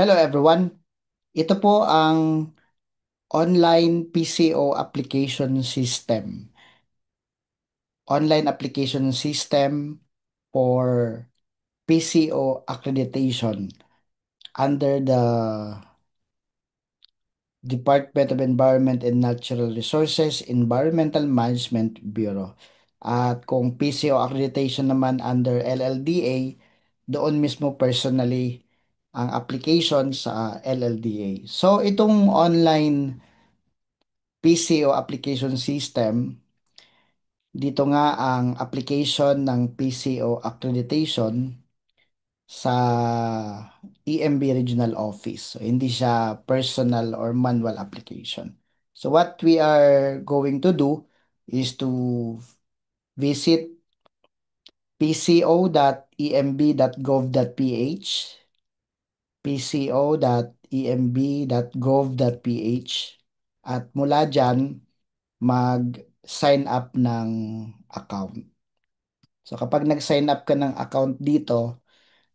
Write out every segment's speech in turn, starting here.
Hello everyone. Ito po ang online PCO application system. Online application system for PCO accreditation under the Department of Environment and Natural Resources Environmental Management Bureau. At kung PCO accreditation naman under LLDA, doon mismo personally ang application sa LLDA. So itong online PCO application system, dito nga ang application ng PCO accreditation sa EMB Regional Office. So, hindi siya personal or manual application. So, what we are going to do is to visit pco.emb.gov.ph, pco.emb.gov.ph, at mula dyan, mag-sign up ng account. So kapag nag-sign up ka ng account dito,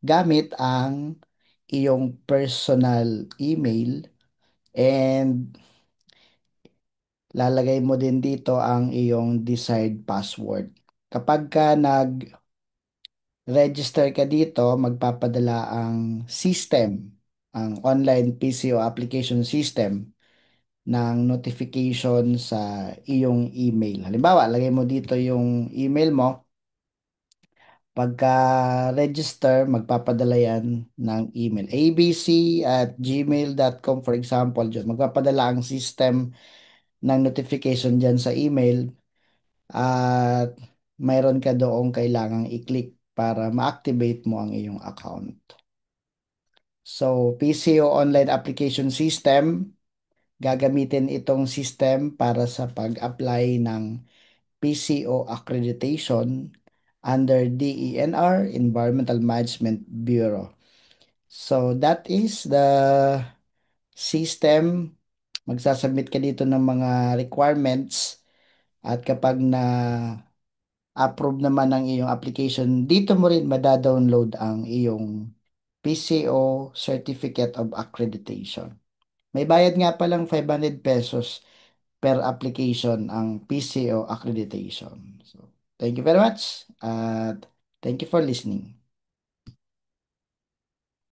gamit ang iyong personal email and lalagay mo din dito ang iyong desired password. Kapag ka nag-register ka dito, magpapadala ang system, ang online PCO application system ng notification sa iyong email. Halimbawa, lagay mo dito yung email mo. Pagka-register, magpapadala yan ng email. abc@gmail.com for example, dyan. Magpapadala ang system ng notification dyan sa email at mayroon ka doong kailangang i-click para ma-activate mo ang iyong account. So, PCO Online Application System, gagamitin itong system para sa pag-apply ng PCO accreditation under DENR, Environmental Management Bureau. So that is the system. Magsasubmit ka dito ng mga requirements at kapag na approve naman ang iyong application, dito mo rin madadownload ang iyong PCO Certificate of Accreditation. May bayad nga palang 500 pesos per application ang PCO accreditation. So, thank you very much at thank you for listening.